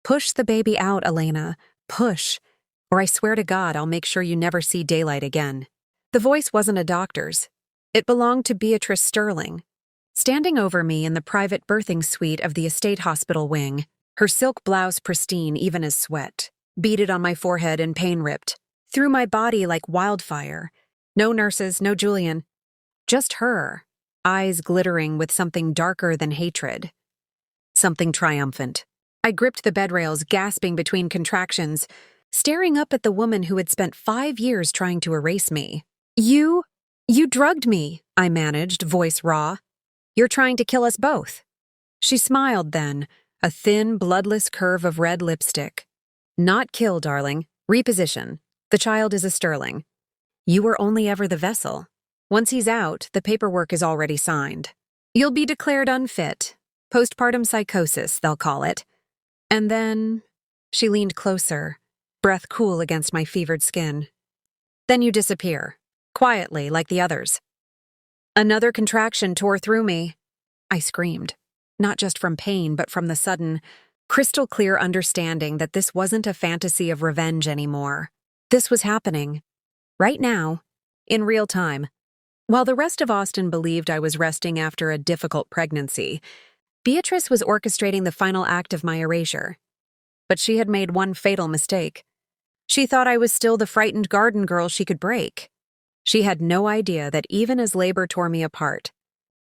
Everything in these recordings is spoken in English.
Push the baby out, Elena. Push. Or I swear to God, I'll make sure you never see daylight again. The voice wasn't a doctor's. It belonged to Beatrice Sterling, standing over me in the private birthing suite of the estate hospital wing, her silk blouse pristine even as sweat, beaded on my forehead and pain-ripped, through my body like wildfire. No nurses, no Julian. Just her, eyes glittering with something darker than hatred. Something triumphant. I gripped the bed rails, gasping between contractions, staring up at the woman who had spent 5 years trying to erase me. You drugged me, I managed, voice raw. You're trying to kill us both. She smiled then, a thin, bloodless curve of red lipstick. Not kill, darling. Reposition. The child is a Sterling. You were only ever the vessel. Once he's out, the paperwork is already signed. You'll be declared unfit. Postpartum psychosis, they'll call it. And then... She leaned closer, breath cool against my fevered skin. Then you disappear. Quietly, like the others. Another contraction tore through me. I screamed, not just from pain, but from the sudden, crystal-clear understanding that this wasn't a fantasy of revenge anymore. This was happening. Right now. In real time. While the rest of Austin believed I was resting after a difficult pregnancy, Beatrice was orchestrating the final act of my erasure. But she had made one fatal mistake. She thought I was still the frightened garden girl she could break. She had no idea that even as labor tore me apart,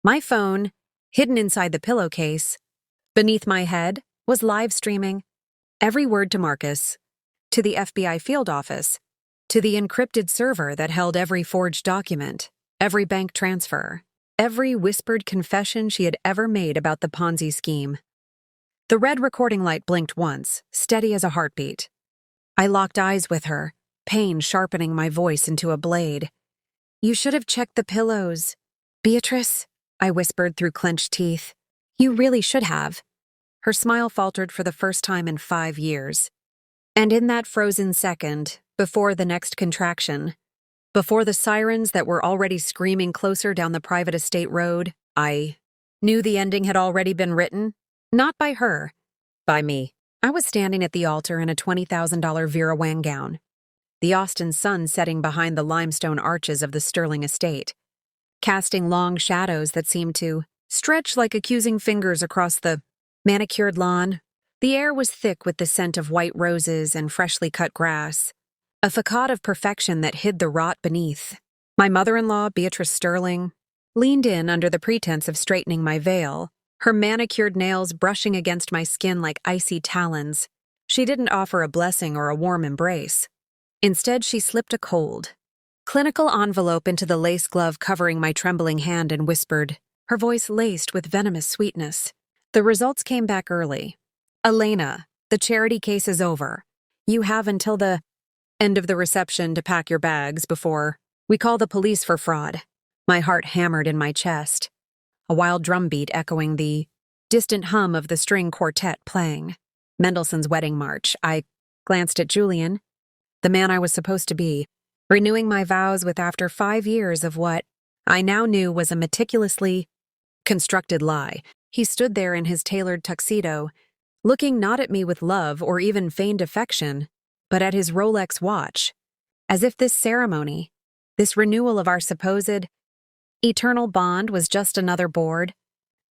my phone, hidden inside the pillowcase, beneath my head, was live streaming. Every word to Marcus, to the FBI field office, to the encrypted server that held every forged document, every bank transfer, every whispered confession she had ever made about the Ponzi scheme. The red recording light blinked once, steady as a heartbeat. I locked eyes with her, pain sharpening my voice into a blade. You should have checked the pillows. Beatrice, I whispered through clenched teeth. You really should have. Her smile faltered for the first time in 5 years. And in that frozen second, before the next contraction, before the sirens that were already screaming closer down the private estate road, I knew the ending had already been written. Not by her, by me. I was standing at the altar in a $20,000 Vera Wang gown, the Austin sun setting behind the limestone arches of the Sterling estate, casting long shadows that seemed to stretch like accusing fingers across the manicured lawn. The air was thick with the scent of white roses and freshly cut grass, a facade of perfection that hid the rot beneath. My mother-in-law, Beatrice Sterling, leaned in under the pretense of straightening my veil, her manicured nails brushing against my skin like icy talons. She didn't offer a blessing or a warm embrace. Instead, she slipped a cold, clinical envelope into the lace glove covering my trembling hand and whispered, her voice laced with venomous sweetness. The results came back early. Elena, the charity case is over. You have until the end of the reception to pack your bags before we call the police for fraud. My heart hammered in my chest, a wild drumbeat echoing the distant hum of the string quartet playing Mendelssohn's Wedding March. I glanced at Julian, the man I was supposed to be, renewing my vows with after 5 years of what I now knew was a meticulously constructed lie. He stood there in his tailored tuxedo, looking not at me with love or even feigned affection, but at his Rolex watch, as if this ceremony, this renewal of our supposed eternal bond was just another board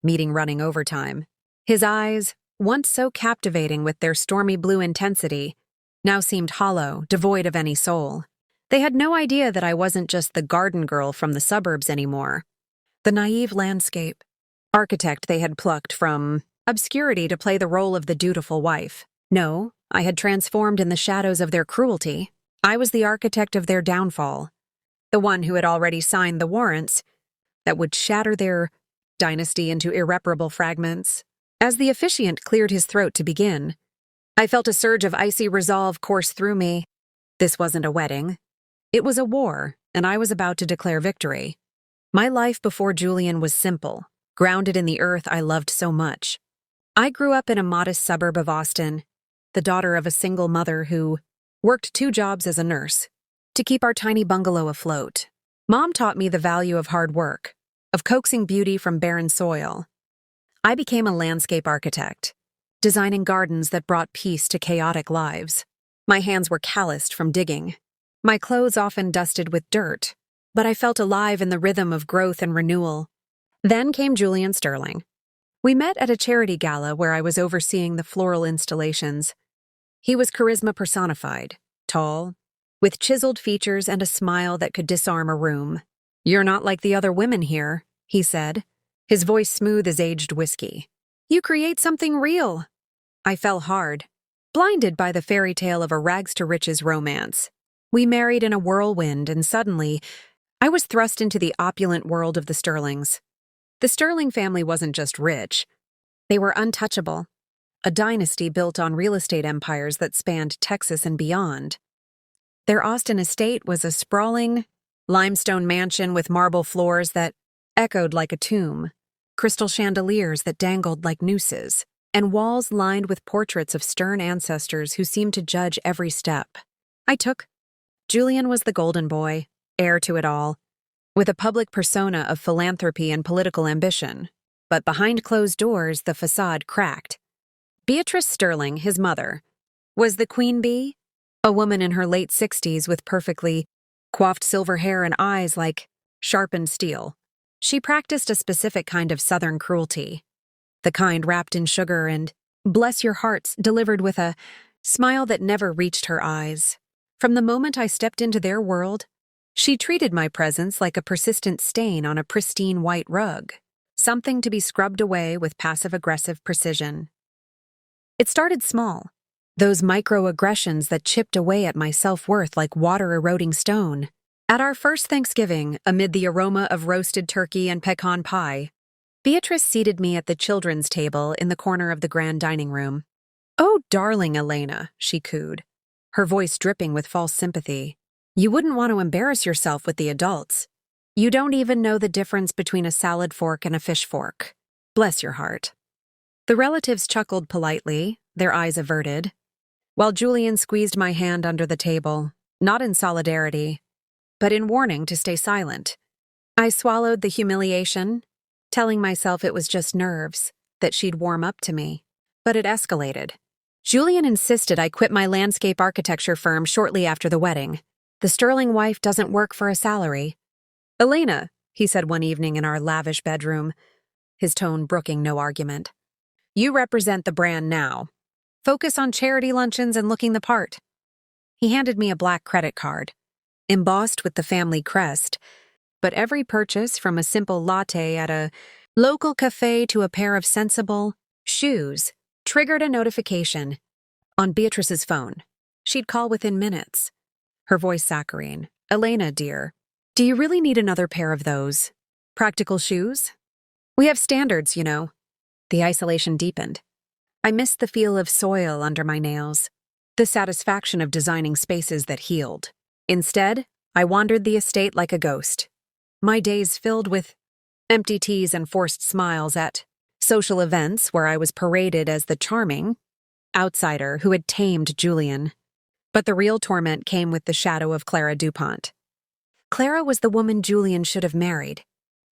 meeting running overtime. His eyes, once so captivating with their stormy blue intensity, now seemed hollow, devoid of any soul. They had no idea that I wasn't just the garden girl from the suburbs anymore, the naive landscape architect they had plucked from obscurity to play the role of the dutiful wife. No, I had transformed in the shadows of their cruelty. I was the architect of their downfall, the one who had already signed the warrants that would shatter their dynasty into irreparable fragments. As the officiant cleared his throat to begin, I felt a surge of icy resolve course through me. This wasn't a wedding. It was a war, and I was about to declare victory. My life before Julian was simple, grounded in the earth I loved so much. I grew up in a modest suburb of Austin, the daughter of a single mother who worked 2 jobs as a nurse to keep our tiny bungalow afloat. Mom taught me the value of hard work, of coaxing beauty from barren soil. I became a landscape architect, designing gardens that brought peace to chaotic lives. My hands were calloused from digging. My clothes often dusted with dirt, but I felt alive in the rhythm of growth and renewal. Then came Julian Sterling. We met at a charity gala where I was overseeing the floral installations. He was charisma personified, tall, with chiseled features and a smile that could disarm a room. "You're not like the other women here," he said, his voice smooth as aged whiskey. "You create something real." I fell hard, blinded by the fairy tale of a rags-to-riches romance. We married in a whirlwind, and suddenly, I was thrust into the opulent world of the Sterlings. The Sterling family wasn't just rich. They were untouchable, a dynasty built on real estate empires that spanned Texas and beyond. Their Austin estate was a sprawling, limestone mansion with marble floors that echoed like a tomb, crystal chandeliers that dangled like nooses, and walls lined with portraits of stern ancestors who seemed to judge every step. Julian was the golden boy, heir to it all, with a public persona of philanthropy and political ambition. But behind closed doors, the facade cracked. Beatrice Sterling, his mother, was the queen bee, a woman in her late 60s with perfectly coiffed silver hair and eyes like sharpened steel. She practiced a specific kind of Southern cruelty, the kind wrapped in sugar and "bless your hearts" delivered with a smile that never reached her eyes. From the moment I stepped into their world, she treated my presence like a persistent stain on a pristine white rug, something to be scrubbed away with passive-aggressive precision. It started small, those microaggressions that chipped away at my self-worth like water-eroding stone. At our first Thanksgiving, amid the aroma of roasted turkey and pecan pie, Beatrice seated me at the children's table in the corner of the grand dining room. "Oh, darling Elena," she cooed, her voice dripping with false sympathy. "You wouldn't want to embarrass yourself with the adults. You don't even know the difference between a salad fork and a fish fork. Bless your heart." The relatives chuckled politely, their eyes averted, while Julian squeezed my hand under the table, not in solidarity, but in warning to stay silent. I swallowed the humiliation, telling myself it was just nerves, that she'd warm up to me. But it escalated. Julian insisted I quit my landscape architecture firm shortly after the wedding. "The Sterling wife doesn't work for a salary." "Elena," he said one evening in our lavish bedroom, his tone brooking no argument, "you represent the brand now. Focus on charity luncheons and looking the part." He handed me a black credit card, embossed with the family crest, but every purchase from a simple latte at a local cafe to a pair of sensible shoes triggered a notification on Beatrice's phone. She'd call within minutes, her voice saccharine. "Elena, dear, do you really need another pair of those practical shoes? We have standards, you know." The isolation deepened. I missed the feel of soil under my nails, the satisfaction of designing spaces that healed. Instead, I wandered the estate like a ghost, my days filled with empty teas and forced smiles at social events where I was paraded as the charming outsider who had tamed Julian. But the real torment came with the shadow of Clara DuPont. Clara was the woman Julian should have married.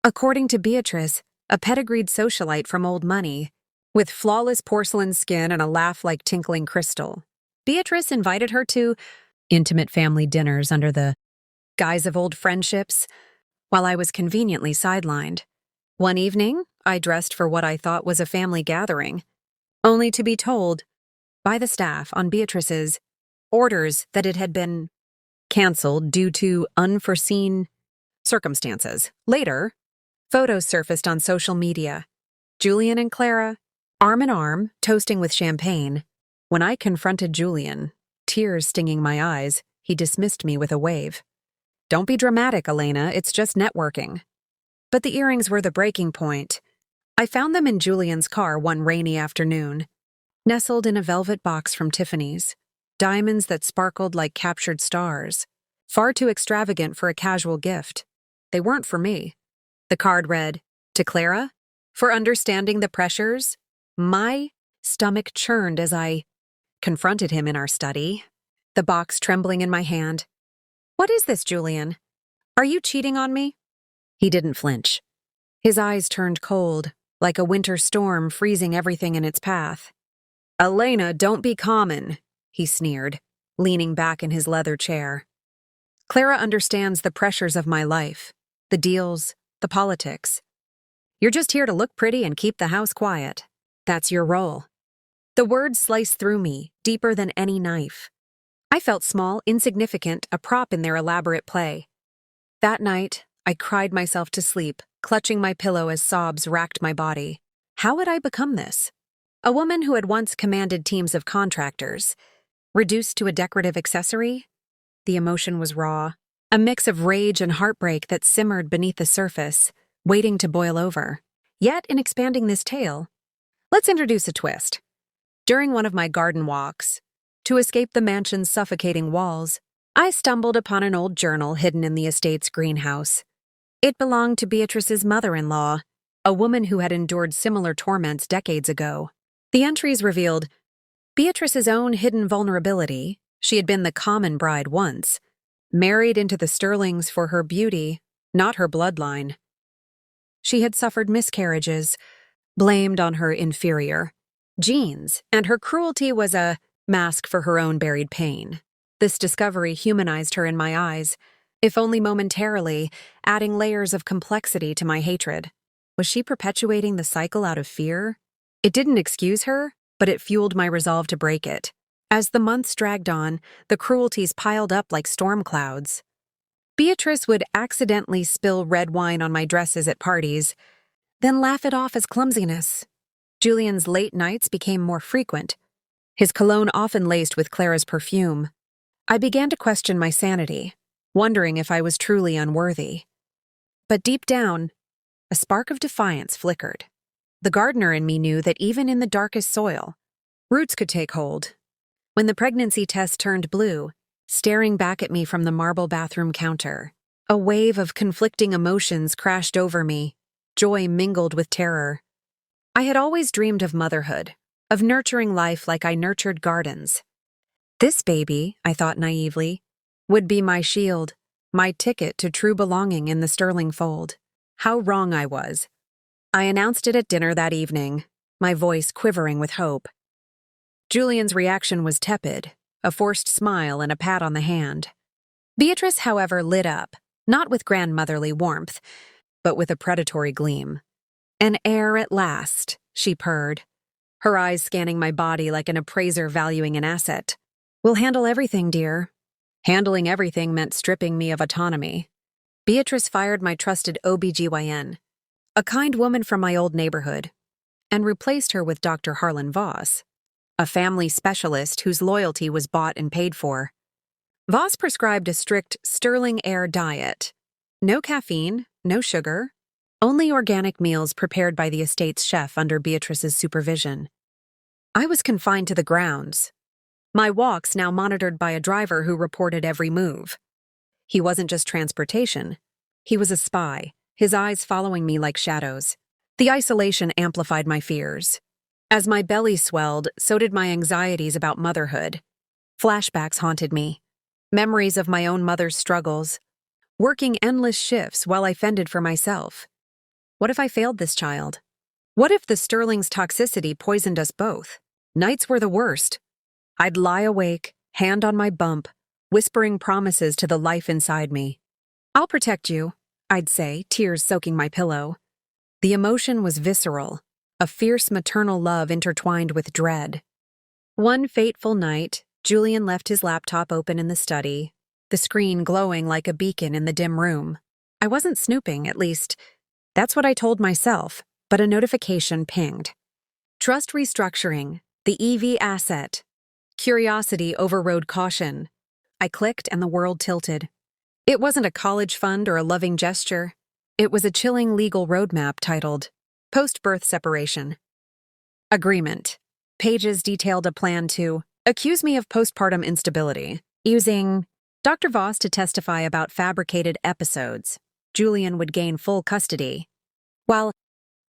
According to Beatrice, a pedigreed socialite from old money, with flawless porcelain skin and a laugh like tinkling crystal. Beatrice invited her to intimate family dinners under the guise of old friendships, while I was conveniently sidelined. One evening, I dressed for what I thought was a family gathering, only to be told by the staff on Beatrice's orders that it had been canceled due to unforeseen circumstances. Later, photos surfaced on social media. Julian and Clara, arm in arm, toasting with champagne. When I confronted Julian, tears stinging my eyes, he dismissed me with a wave. "Don't be dramatic, Elena, it's just networking." But the earrings were the breaking point. I found them in Julian's car one rainy afternoon, nestled in a velvet box from Tiffany's, diamonds that sparkled like captured stars. Far too extravagant for a casual gift. They weren't for me. The card read, "To Clara, for understanding the pressures." My stomach churned as I confronted him in our study, the box trembling in my hand. "What is this, Julian? Are you cheating on me?" He didn't flinch. His eyes turned cold, like a winter storm freezing everything in its path. Elena, don't be common, he sneered, leaning back in his leather chair. Clara understands the pressures of my life, the deals, the politics. You're just here to look pretty and keep the house quiet. That's your role. The words sliced through me, deeper than any knife. I felt small, insignificant, a prop in their elaborate play. That night, I cried myself to sleep, clutching my pillow as sobs racked my body. How had I become this? A woman who had once commanded teams of contractors, reduced to a decorative accessory? The emotion was raw, a mix of rage and heartbreak that simmered beneath the surface, waiting to boil over. Yet, in expanding this tale, let's introduce a twist. During one of my garden walks, to escape the mansion's suffocating walls, I stumbled upon an old journal hidden in the estate's greenhouse. It belonged to Beatrice's mother-in-law, a woman who had endured similar torments decades ago. The entries revealed Beatrice's own hidden vulnerability. She had been the common bride once, married into the Sterlings for her beauty, not her bloodline. She had suffered miscarriages, blamed on her inferior genes, and her cruelty was a mask for her own buried pain. This discovery humanized her in my eyes, if only momentarily, adding layers of complexity to my hatred. Was she perpetuating the cycle out of fear? It didn't excuse her, but it fueled my resolve to break it. As the months dragged on, the cruelties piled up like storm clouds. Beatrice would accidentally spill red wine on my dresses at parties, then laugh it off as clumsiness. Julian's late nights became more frequent, his cologne often laced with Clara's perfume. I began to question my sanity, wondering if I was truly unworthy. But deep down, a spark of defiance flickered. The gardener in me knew that even in the darkest soil, roots could take hold. When the pregnancy test turned blue, staring back at me from the marble bathroom counter, a wave of conflicting emotions crashed over me, joy mingled with terror. I had always dreamed of motherhood, of nurturing life like I nurtured gardens. This baby, I thought naively, would be my shield, my ticket to true belonging in the Sterling fold. How wrong I was. I announced it at dinner that evening, my voice quivering with hope. Julian's reaction was tepid, a forced smile and a pat on the hand. Beatrice, however, lit up, not with grandmotherly warmth, but with a predatory gleam. An heir at last, she purred, her eyes scanning my body like an appraiser valuing an asset. We'll handle everything, dear. Handling everything meant stripping me of autonomy. Beatrice fired my trusted OBGYN, a kind woman from my old neighborhood, and replaced her with Dr. Harlan Voss, a family specialist whose loyalty was bought and paid for. Voss prescribed a strict Sterling Air diet. No caffeine, no sugar, only organic meals prepared by the estate's chef under Beatrice's supervision. I was confined to the grounds, my walks now monitored by a driver who reported every move. He wasn't just transportation. He was a spy, his eyes following me like shadows. The isolation amplified my fears. As my belly swelled, so did my anxieties about motherhood. Flashbacks haunted me. Memories of my own mother's struggles, working endless shifts while I fended for myself. What if I failed this child? What if the Sterling's toxicity poisoned us both? Nights were the worst. I'd lie awake, hand on my bump, whispering promises to the life inside me. I'll protect you, I'd say, tears soaking my pillow. The emotion was visceral, a fierce maternal love intertwined with dread. One fateful night, Julian left his laptop open in the study, the screen glowing like a beacon in the dim room. I wasn't snooping, at least. That's what I told myself, but a notification pinged. Trust restructuring, the EV asset. Curiosity overrode caution. I clicked and the world tilted. It wasn't a college fund or a loving gesture. It was a chilling legal roadmap titled Post-Birth Separation. Agreement. Pages detailed a plan to accuse me of postpartum instability, using Dr. Voss to testify about fabricated episodes. Julian would gain full custody, while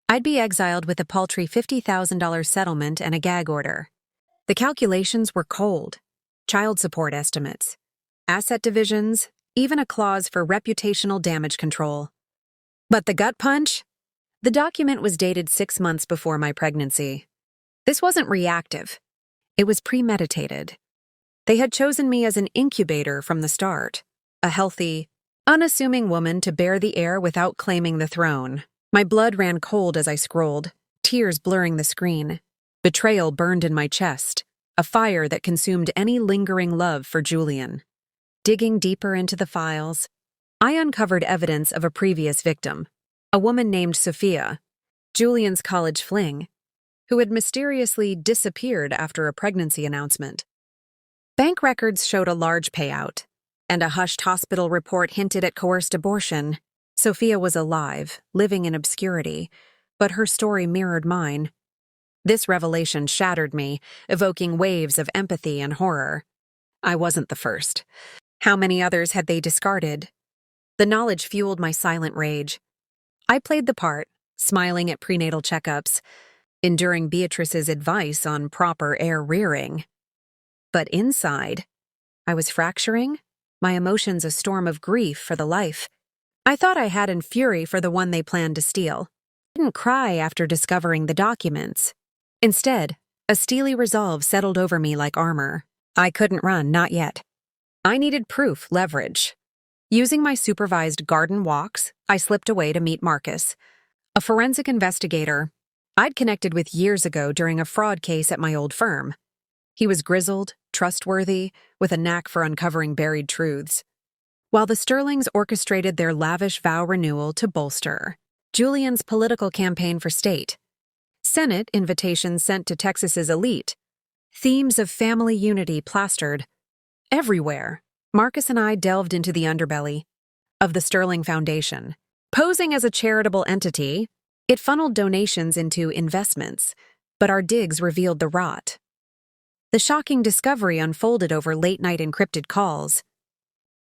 I'd be exiled with a paltry $50,000 settlement and a gag order. The calculations were cold. Child support estimates, asset divisions, even a clause for reputational damage control. But the gut punch? The document was dated 6 months before my pregnancy. This wasn't reactive. It was premeditated. They had chosen me as an incubator from the start, a healthy, unassuming woman to bear the heir without claiming the throne. My blood ran cold as I scrolled, tears blurring the screen. Betrayal burned in my chest, a fire that consumed any lingering love for Julian. Digging deeper into the files, I uncovered evidence of a previous victim, a woman named Sophia, Julian's college fling, who had mysteriously disappeared after a pregnancy announcement. Bank records showed a large payout, and a hushed hospital report hinted at coerced abortion. Sophia was alive, living in obscurity, but her story mirrored mine. This revelation shattered me, evoking waves of empathy and horror. I wasn't the first. How many others had they discarded? The knowledge fueled my silent rage. I played the part, smiling at prenatal checkups, enduring Beatrice's advice on proper heir rearing. But inside, I was fracturing, my emotions a storm of grief for the life I thought I had in fury for the one they planned to steal. I didn't cry after discovering the documents. Instead, a steely resolve settled over me like armor. I couldn't run, not yet. I needed proof, leverage. Using my supervised garden walks, I slipped away to meet Marcus, a forensic investigator I'd connected with years ago during a fraud case at my old firm. He was grizzled, trustworthy, with a knack for uncovering buried truths. While the Sterlings orchestrated their lavish vow renewal to bolster Julian's political campaign for state, Senate invitations sent to Texas's elite, themes of family unity plastered everywhere, Marcus and I delved into the underbelly of the Sterling Foundation. Posing as a charitable entity, it funneled donations into investments, but our digs revealed the rot. The shocking discovery unfolded over late-night encrypted calls.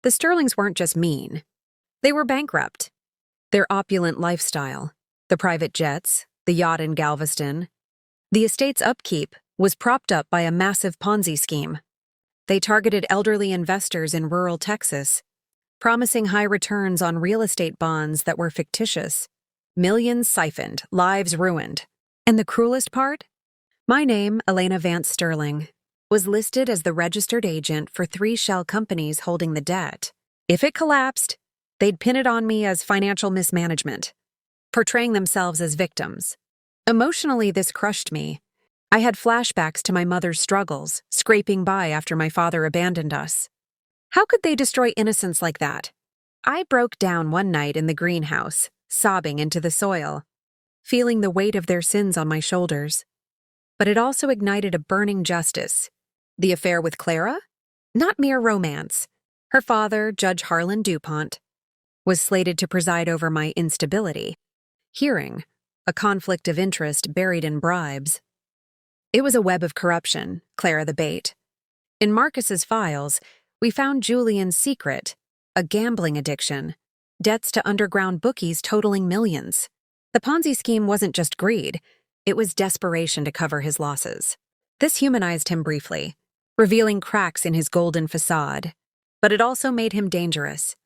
The Sterlings weren't just mean. They were bankrupt. Their opulent lifestyle, the private jets, the yacht in Galveston, the estate's upkeep was propped up by a massive Ponzi scheme. They targeted elderly investors in rural Texas, promising high returns on real estate bonds that were fictitious. Millions siphoned, lives ruined. And the cruelest part? My name, Elena Vance Sterling, was listed as the registered agent for 3 shell companies holding the debt. If it collapsed, they'd pin it on me as financial mismanagement, portraying themselves as victims. Emotionally, this crushed me. I had flashbacks to my mother's struggles, scraping by after my father abandoned us. How could they destroy innocence like that? I broke down one night in the greenhouse, sobbing into the soil, feeling the weight of their sins on my shoulders. But it also ignited a burning justice. The affair with Clara? Not mere romance. Her father, Judge Harlan DuPont, was slated to preside over my instability. Hearing, a conflict of interest buried in bribes. It was a web of corruption, Clara the bait. In Marcus's files, we found Julian's secret, a gambling addiction, debts to underground bookies totaling millions. The Ponzi scheme wasn't just greed, it was desperation to cover his losses. This humanized him briefly, revealing cracks in his golden facade, but it also made him dangerous,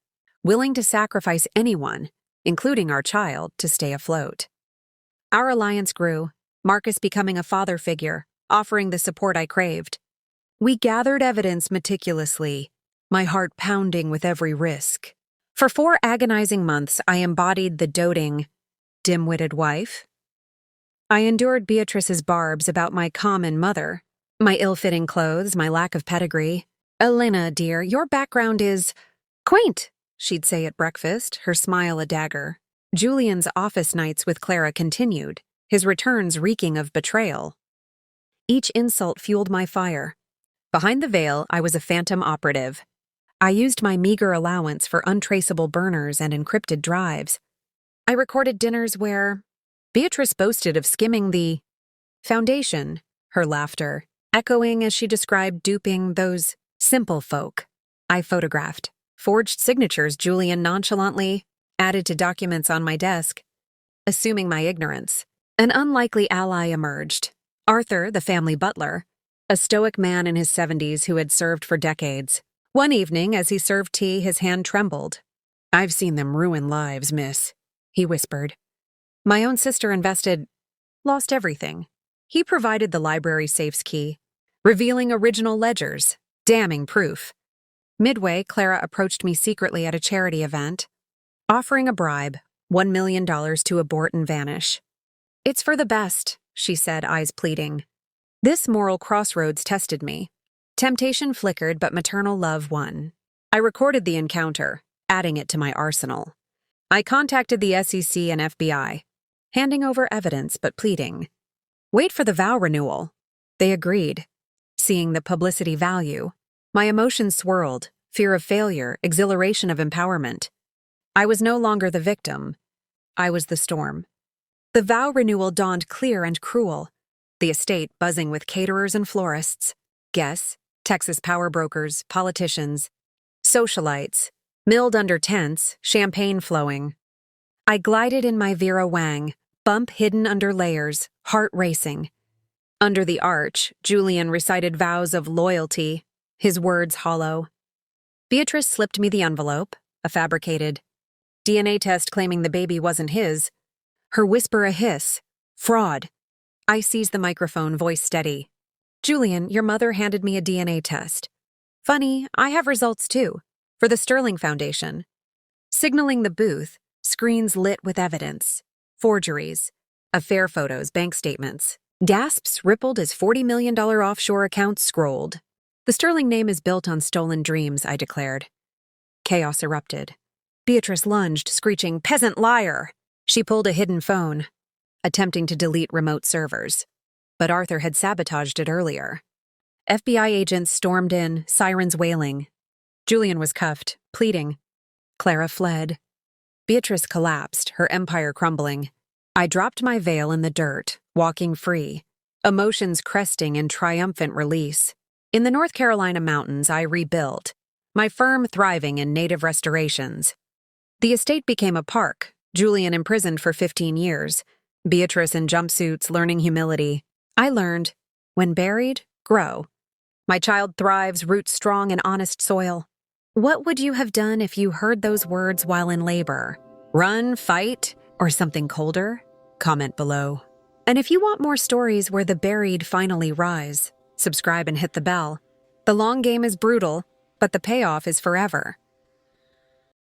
willing to sacrifice anyone, including our child, to stay afloat. Our alliance grew, Marcus becoming a father figure, offering the support I craved. We gathered evidence meticulously, my heart pounding with every risk. For 4 agonizing months, I embodied the doting, dim-witted wife. I endured Beatrice's barbs about my common mother, my ill-fitting clothes, my lack of pedigree. "Elena, dear, your background is quaint," she'd say at breakfast, her smile a dagger. Julian's office nights with Clara continued, his returns reeking of betrayal. Each insult fueled my fire. Behind the veil, I was a phantom operative. I used my meager allowance for untraceable burners and encrypted drives. I recorded dinners where Beatrice boasted of skimming the foundation, her laughter echoing as she described duping those simple folk. I photographed, forged signatures Julian nonchalantly added to documents on my desk. Assuming my ignorance, an unlikely ally emerged. Arthur, the family butler, a stoic man in his 70s who had served for decades. One evening, as he served tea, his hand trembled. "I've seen them ruin lives, miss," he whispered. My own sister invested, lost everything. He provided the library safe's key, revealing original ledgers, damning proof. Midway, Clara approached me secretly at a charity event, offering a bribe, $1 million to abort and vanish. "It's for the best," she said, eyes pleading. This moral crossroads tested me. Temptation flickered, but maternal love won. I recorded the encounter, adding it to my arsenal. I contacted the SEC and FBI, handing over evidence but pleading. "Wait for the vow renewal." They agreed. Seeing the publicity value, my emotions swirled, fear of failure, exhilaration of empowerment. I was no longer the victim. I was the storm. The vow renewal dawned clear and cruel, the estate buzzing with caterers and florists, guests, Texas power brokers, politicians, socialites, milled under tents, champagne flowing. I glided in my Vera Wang, bump hidden under layers, heart racing. Under the arch, Julian recited vows of loyalty, his words hollow. Beatrice slipped me the envelope, a fabricated DNA test claiming the baby wasn't his. Her whisper a hiss. Fraud. I seized the microphone, voice steady. "Julian, your mother handed me a DNA test. Funny, I have results too, for the Sterling Foundation." Signaling the booth, screens lit with evidence. Forgeries. Affair photos, bank statements. Gasps rippled as $40 million offshore accounts scrolled. "The Sterling name is built on stolen dreams," I declared. Chaos erupted. Beatrice lunged, screeching, "Peasant liar!" She pulled a hidden phone, attempting to delete remote servers. But Arthur had sabotaged it earlier. FBI agents stormed in, sirens wailing. Julian was cuffed, pleading. Clara fled. Beatrice collapsed, her empire crumbling. I dropped my veil in the dirt, walking free, emotions cresting in triumphant release. In the North Carolina mountains, I rebuilt, my firm thriving in native restorations. The estate became a park, Julian imprisoned for 15 years, Beatrice in jumpsuits learning humility. I learned, when buried, grow. My child thrives, roots strong in honest soil. What would you have done if you heard those words while in labor? Run, fight, or something colder? Comment below. And if you want more stories where the buried finally rise, subscribe and hit the bell. The long game is brutal, but the payoff is forever.